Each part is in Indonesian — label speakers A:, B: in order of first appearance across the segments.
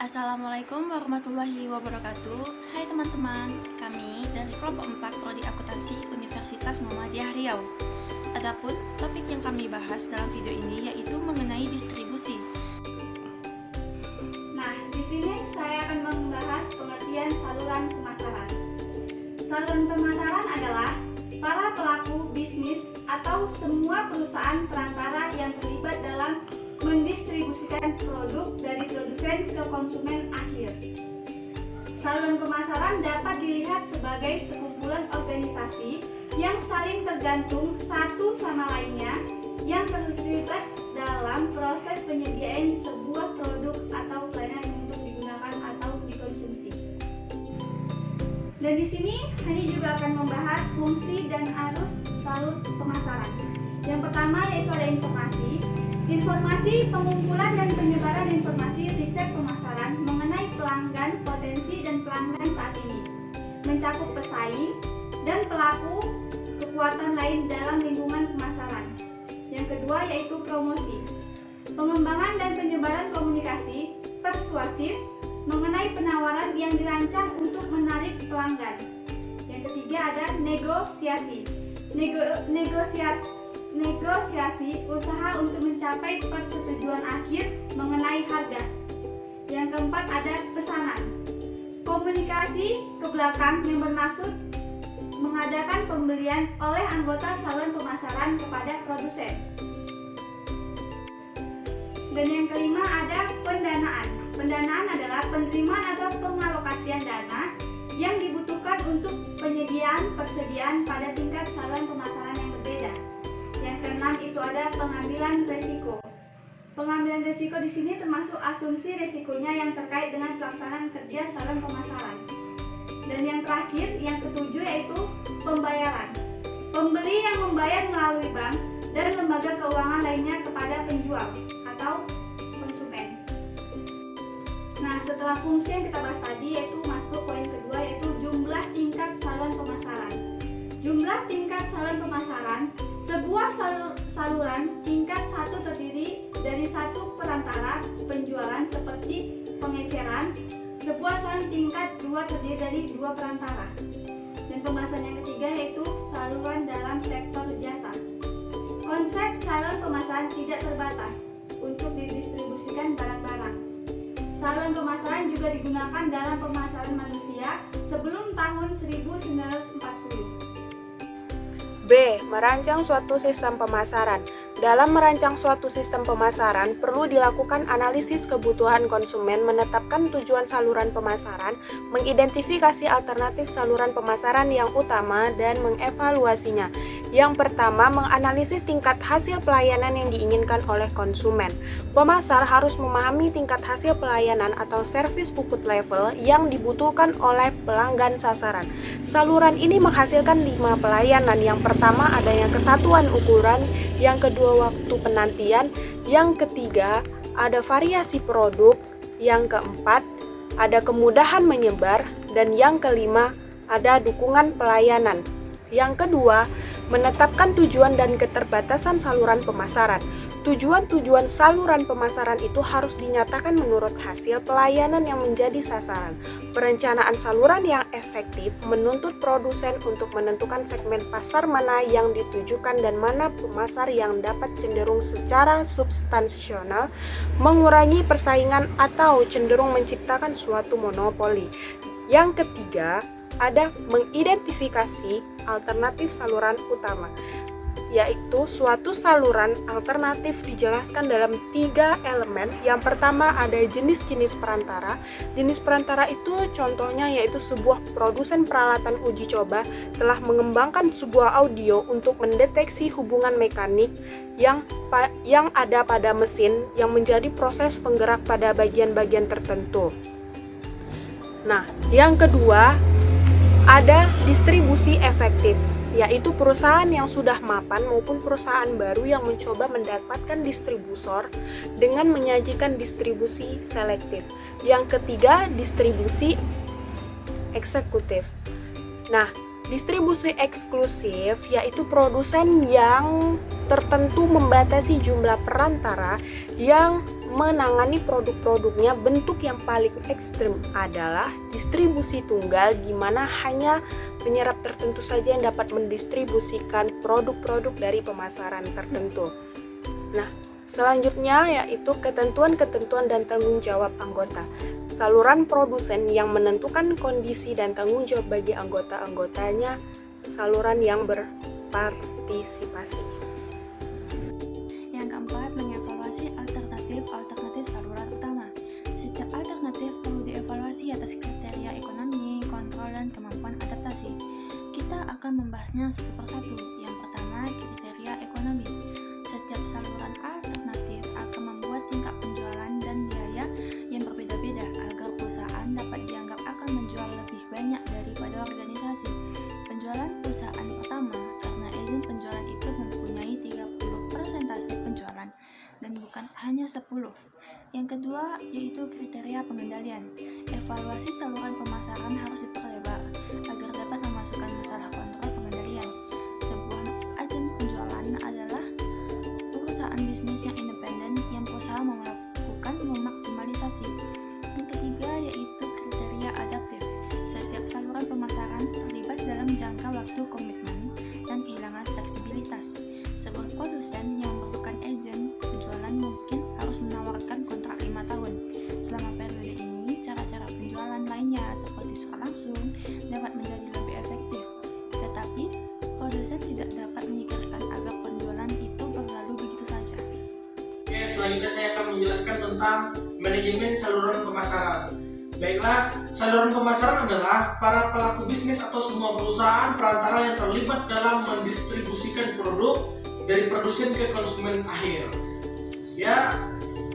A: Assalamualaikum warahmatullahi wabarakatuh. Hai teman-teman, kami dari kelompok 4 Prodi Akuntansi Universitas Muhammadiyah Riau. Adapun topik yang kami bahas dalam video ini yaitu mengenai distribusi.
B: Nah, di sini saya akan membahas pengertian saluran pemasaran. Saluran pemasaran adalah para pelaku bisnis atau semua perusahaan perantara yang terlibat dalam mendistribusikan produk dari produsen ke konsumen akhir. Saluran pemasaran dapat dilihat sebagai sekumpulan organisasi yang saling tergantung satu sama lainnya yang terlibat dalam proses penyediaan sebuah produk atau pelayanan untuk digunakan atau dikonsumsi. Dan di sini Hani juga akan membahas fungsi dan arus saluran pemasaran. Yang pertama yaitu ada informasi, pengumpulan dan penyebaran informasi riset pemasaran mengenai pelanggan, potensi dan pelanggan saat ini, mencakup pesaing dan pelaku kekuatan lain dalam lingkungan pemasaran. Yang kedua yaitu promosi, pengembangan dan penyebaran komunikasi persuasif mengenai penawaran yang dirancang untuk menarik pelanggan. Yang ketiga ada negosiasi, negosiasi usaha untuk mencapai persetujuan akhir mengenai harga. Yang keempat ada pesanan, komunikasi ke belakang yang bermaksud mengadakan pembelian oleh anggota saluran pemasaran kepada produsen. Dan yang kelima ada pendanaan. Pendanaan adalah penerimaan atau pengalokasian dana yang dibutuhkan untuk persediaan pada tingkat saluran pemasaran yang berbeda. Yang keenam itu ada pengambilan resiko. Pengambilan resiko di sini termasuk asumsi resikonya yang terkait dengan pelaksanaan kerja saluran pemasaran. Dan yang terakhir, yang ketujuh yaitu pembayaran. Pembeli yang membayar melalui bank dan lembaga keuangan lainnya kepada penjual atau konsumen. Nah, setelah fungsi yang kita bahas tadi yaitu masuk poin kedua yaitu jumlah tingkat saluran pemasaran. Jumlah tingkat saluran pemasaran, sebuah saluran tingkat 1 terdiri dari satu perantara penjualan seperti pengeceran. Sebuah saluran tingkat 2 terdiri dari 2 perantara. Dan pembahasan yang ketiga yaitu saluran dalam sektor jasa. Konsep saluran pemasaran tidak terbatas untuk didistribusikan barang-barang. Saluran pemasaran juga digunakan dalam pemasaran manusia sebelum tahun 1940.
C: B. Merancang suatu sistem pemasaran. Dalam merancang suatu sistem pemasaran, perlu dilakukan analisis kebutuhan konsumen, menetapkan tujuan saluran pemasaran, mengidentifikasi alternatif saluran pemasaran yang utama, dan mengevaluasinya. Yang pertama, menganalisis tingkat hasil pelayanan yang diinginkan oleh konsumen. Pemasar harus memahami tingkat hasil pelayanan atau service puput level yang dibutuhkan oleh pelanggan sasaran. Saluran ini menghasilkan 5 pelayanan. Yang pertama adanya kesatuan ukuran, yang kedua waktu penantian, yang ketiga ada variasi produk, yang keempat ada kemudahan menyebar, dan yang kelima ada dukungan pelayanan. Yang kedua, menetapkan tujuan dan keterbatasan saluran pemasaran. Tujuan-tujuan saluran pemasaran itu harus dinyatakan menurut hasil pelayanan yang menjadi sasaran. Perencanaan saluran yang efektif menuntut produsen untuk menentukan segmen pasar mana yang ditujukan dan mana pemasar yang dapat cenderung secara substansional mengurangi persaingan atau cenderung menciptakan suatu monopoli. Yang ketiga, ada mengidentifikasi alternatif saluran utama, yaitu suatu saluran alternatif dijelaskan dalam 3 elemen. Yang pertama ada jenis-jenis perantara. Jenis perantara itu contohnya yaitu sebuah produsen peralatan uji coba telah mengembangkan sebuah audio untuk mendeteksi hubungan mekanik yang ada pada mesin yang menjadi proses penggerak pada bagian-bagian tertentu. Nah, yang kedua ada distribusi efektif. yaitu perusahaan yang sudah mapan maupun perusahaan baru yang mencoba mendapatkan distributor dengan menyajikan distribusi selektif. Yang ketiga, distribusi eksekutif. Nah, distribusi eksklusif yaitu produsen yang tertentu membatasi jumlah perantara yang menangani produk-produknya. Bentuk yang paling ekstrem adalah distribusi tunggal, di mana hanya penyerap tertentu saja yang dapat mendistribusikan produk-produk dari pemasaran tertentu. Nah, selanjutnya yaitu ketentuan-ketentuan dan tanggung jawab anggota. Saluran produsen yang menentukan kondisi dan tanggung jawab bagi anggota-anggotanya, saluran yang berpartisipasi.
A: Yang keempat, mengevaluasi alternatif saluran utama. Setiap alternatif perlu dievaluasi atas kriteria ekonomi, kontrol, dan kemampuan adaptasi. Kita akan membahasnya satu persatu. Yang pertama, kriteria ekonomi. Setiap saluran alternatif akan membuat tingkat penjualan dan biaya yang berbeda-beda agar perusahaan dapat dianggap akan menjual lebih banyak daripada organisasi. Penjualan perusahaan pertama, karena agen penjualan itu mempunyai 30% penjualan dan bukan hanya 10. Yang kedua yaitu kriteria pengendalian. Evaluasi saluran pemasaran harus diperlebar agar dapat memasukkan masalah kontrol pengendalian. Sebuah agen penjualan adalah perusahaan bisnis yang independen yang berusaha melakukan memaksimalisasi. Yang ketiga yaitu kriteria adaptif. Setiap saluran pemasaran terlibat dalam jangka waktu komitmen dan kehilangan fleksibilitas. Sebuah produsen yang memerlukan agen penjualan mungkin harus menawarkan kontrak 5 tahun. Selama periode ini, cara-cara penjualan lainnya seperti surat langsung dapat menjadi lebih efektif. Tetapi, produsen tidak dapat mengikat agar penjualan itu berlalu begitu saja.
D: Oke, selanjutnya saya akan menjelaskan tentang manajemen saluran pemasaran. Baiklah, saluran pemasaran adalah para pelaku bisnis atau semua perusahaan perantara yang terlibat dalam mendistribusikan produk dari produsen ke konsumen akhir. Ya,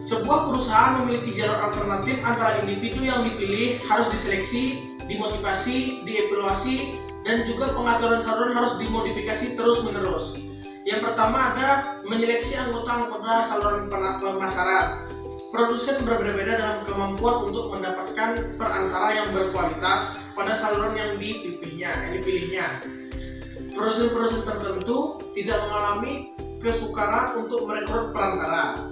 D: sebuah perusahaan memiliki jalur alternatif antara individu yang dipilih harus diseleksi, dimotivasi, dievaluasi, dan juga pengaturan saluran harus dimodifikasi terus-menerus. Yang pertama ada menyeleksi anggota-anggota saluran pemasaran. Produsen berbeda-beda dalam kemampuan untuk mendapatkan perantara yang berkualitas pada saluran yang dipilihnya. Produsen-produsen tertentu tidak mengalami kesukaran untuk merekrut perantara.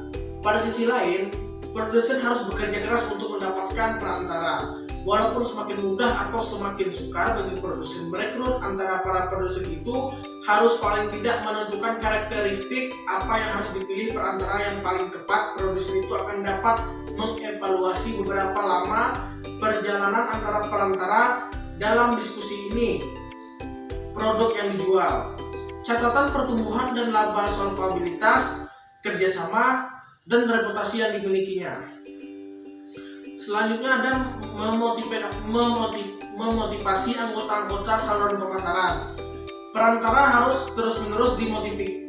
D: Pada sisi lain, produsen harus bekerja keras untuk mendapatkan perantara. Walaupun semakin mudah atau semakin sukar bagi produsen merekrut antara para produsen itu, harus paling tidak menentukan karakteristik apa yang harus dipilih perantara yang paling tepat. Produsen itu akan dapat mengevaluasi beberapa lama perjalanan antara perantara dalam diskusi ini. Produk yang dijual, catatan pertumbuhan dan laba solvabilitas, kerjasama, dan reputasi yang dimilikinya. Selanjutnya ada memotivasi anggota-anggota saluran pemasaran. Perantara harus terus-menerus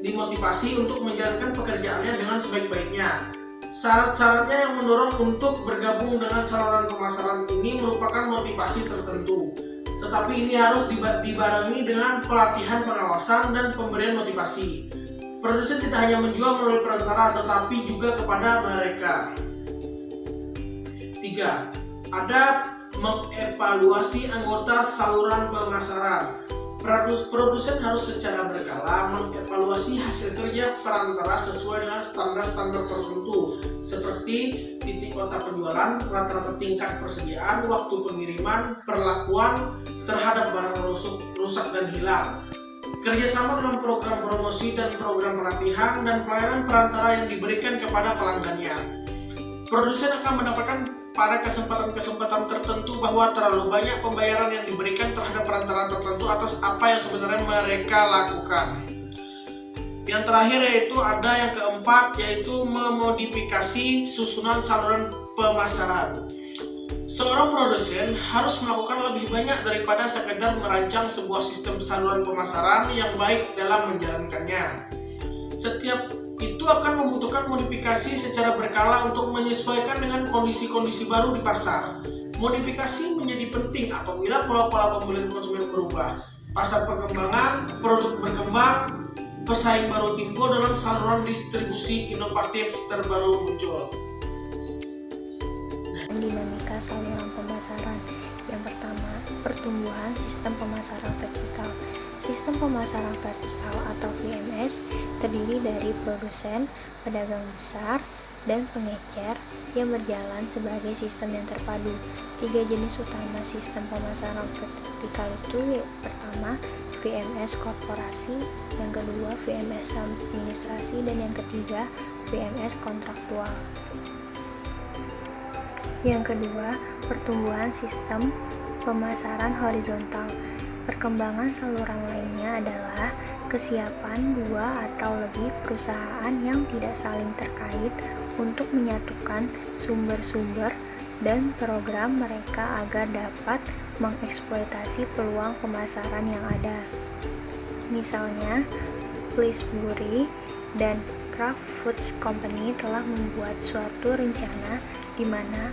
D: dimotivasi untuk menjalankan pekerjaannya dengan sebaik-baiknya. Syarat-syaratnya yang mendorong untuk bergabung dengan saluran pemasaran ini merupakan motivasi tertentu. Tetapi ini harus dibarengi dengan pelatihan pengawasan dan pemberian motivasi. Produsen tidak hanya menjual melalui perantara tetapi juga kepada mereka. 3. Ada mengevaluasi anggota saluran pemasaran. Produsen harus secara berkala mengevaluasi hasil kerja perantara sesuai dengan standar-standar tertentu seperti titik kota penjualan, rata-rata tingkat persediaan, waktu pengiriman, perlakuan terhadap barang rusak dan hilang, kerjasama dalam program promosi dan program pelatihan, dan pelayanan perantara yang diberikan kepada pelanggannya. Produsen akan mendapatkan pada kesempatan-kesempatan tertentu bahwa terlalu banyak pembayaran yang diberikan terhadap perantara tertentu atas apa yang sebenarnya mereka lakukan. Yang terakhir yaitu ada yang keempat, yaitu memodifikasi susunan saluran pemasaran. Seorang produsen harus melakukan lebih banyak daripada sekedar merancang sebuah sistem saluran pemasaran yang baik dalam menjalankannya. Setiap itu akan membutuhkan modifikasi secara berkala untuk menyesuaikan dengan kondisi-kondisi baru di pasar. Modifikasi menjadi penting apabila pola-pola pembelian konsumen berubah. pasar pengembangan, produk berkembang, pesaing baru timbul dalam saluran distribusi inovatif terbaru muncul.
E: Dinamika saluran pemasaran. Yang pertama, pertumbuhan sistem pemasaran vertikal. Sistem pemasaran vertikal atau VMS terdiri dari produsen, pedagang besar, dan pengecer yang berjalan sebagai sistem yang terpadu. 3 jenis utama sistem pemasaran vertikal itu pertama, VMS korporasi, yang kedua VMS administrasi, dan yang ketiga VMS kontraktual. Yang kedua, pertumbuhan sistem pemasaran horizontal. Perkembangan saluran lainnya adalah kesiapan 2 atau lebih perusahaan yang tidak saling terkait untuk menyatukan sumber-sumber dan program mereka agar dapat mengeksploitasi peluang pemasaran yang ada. Misalnya, Pillsbury dan Kraft Foods Company telah membuat suatu rencana di mana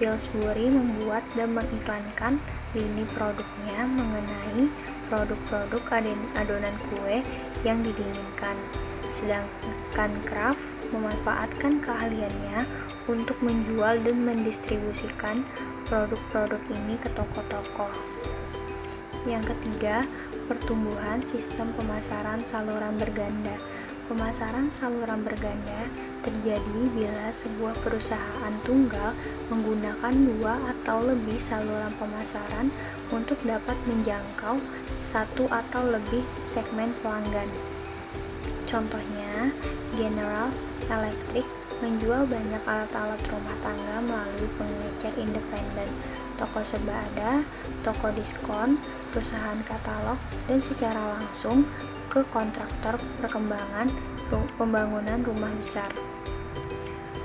E: Pillsbury membuat dan mengiklankan lini produknya mengenai produk-produk adonan kue yang didinginkan, sedangkan Kraft memanfaatkan keahliannya untuk menjual dan mendistribusikan produk-produk ini ke toko-toko. Yang ketiga, pertumbuhan sistem pemasaran saluran berganda. Pemasaran saluran berganda terjadi bila sebuah perusahaan tunggal menggunakan 2 atau lebih saluran pemasaran untuk dapat menjangkau 1 atau lebih segmen pelanggan. Contohnya, General Electric menjual banyak alat-alat rumah tangga melalui pengecer independen, toko serba ada, toko diskon, perusahaan katalog, dan secara langsung ke kontraktor pembangunan rumah besar.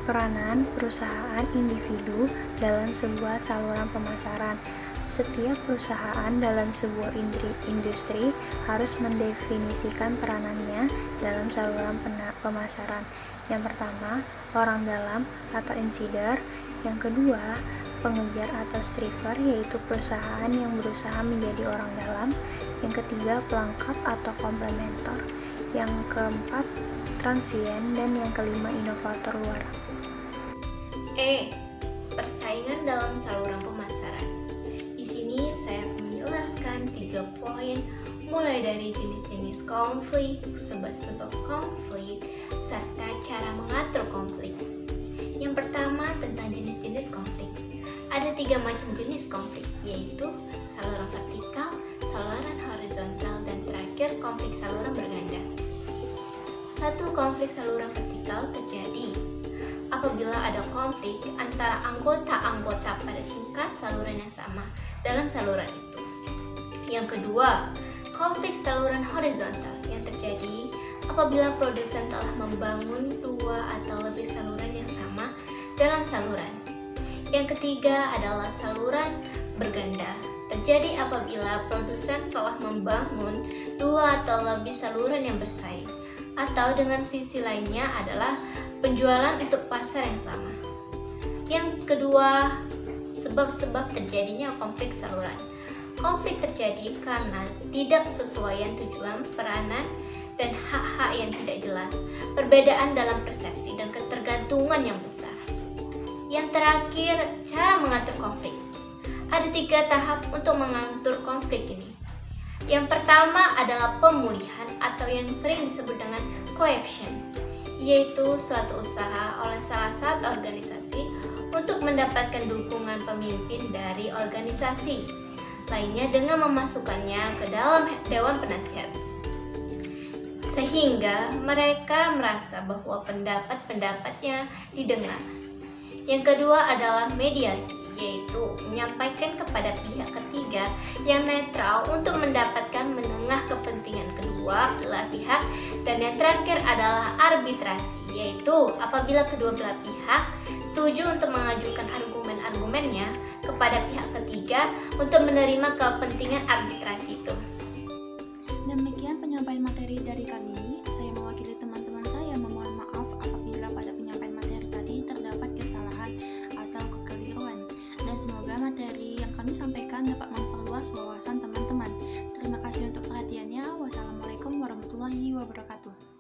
E: Peranan perusahaan individu dalam sebuah saluran pemasaran. Setiap perusahaan dalam sebuah industri harus mendefinisikan peranannya dalam saluran pemasaran. Yang pertama, orang dalam atau insider. Yang kedua, pengejar atau striver, yaitu perusahaan yang berusaha menjadi orang dalam. Yang ketiga, pelengkap atau komplementer. Yang keempat, transien, dan yang kelima, inovator luar.
F: Persaingan dalam saluran pemasaran. Di sini saya akan menjelaskan 3 poin, mulai dari jenis-jenis konflik, sebab-sebab konflik, serta cara mengatur konflik. Yang pertama, tentang jenis-jenis konflik. Ada 3 macam jenis konflik, yaitu saluran vertikal, saluran horizontal, dan terakhir konflik saluran berganda. 1. Konflik saluran vertikal terjadi apabila ada konflik antara anggota-anggota pada tingkat saluran yang sama dalam saluran itu. Yang kedua, konflik saluran horizontal yang terjadi apabila produsen telah membangun 2 atau lebih saluran yang sama dalam saluran. Yang ketiga adalah saluran berganda. Terjadi apabila produsen telah membangun 2 atau lebih saluran yang bersaing, atau dengan sisi lainnya adalah penjualan untuk pasar yang sama. Yang kedua, sebab-sebab terjadinya konflik saluran. Konflik terjadi karena tidak sesuaian tujuan, peranan, dan hak-hak yang tidak jelas, perbedaan dalam persepsi, dan ketergantungan yang besar. Yang terakhir, cara mengatur konflik. Ada 3 tahap untuk mengatur konflik ini. Yang pertama adalah pemulihan atau yang sering disebut dengan cooption, yaitu suatu usaha oleh salah satu organisasi untuk mendapatkan dukungan pemimpin dari organisasi lainnya dengan memasukkannya ke dalam dewan penasihat, sehingga mereka merasa bahwa pendapat-pendapatnya didengar. Yang kedua adalah mediasi, yaitu menyampaikan kepada pihak ketiga yang netral untuk mendapatkan menengah kepentingan kedua belah pihak. Dan yang terakhir adalah arbitrasi, yaitu apabila kedua belah pihak setuju untuk mengajukan argumen-argumennya kepada pihak ketiga untuk menerima kepentingan arbitrasi itu.
A: Demikian penyampaian materi dari kami. Saya mewakili teman-teman saya memohon maaf apabila pada penyampaian materi tadi terdapat kesalahan atau kekeliruan. Dan semoga materi yang kami sampaikan dapat memperluas wawasan teman-teman. Terima kasih. kasih untuk perhatiannya. Wassalamualaikum warahmatullahi wabarakatuh.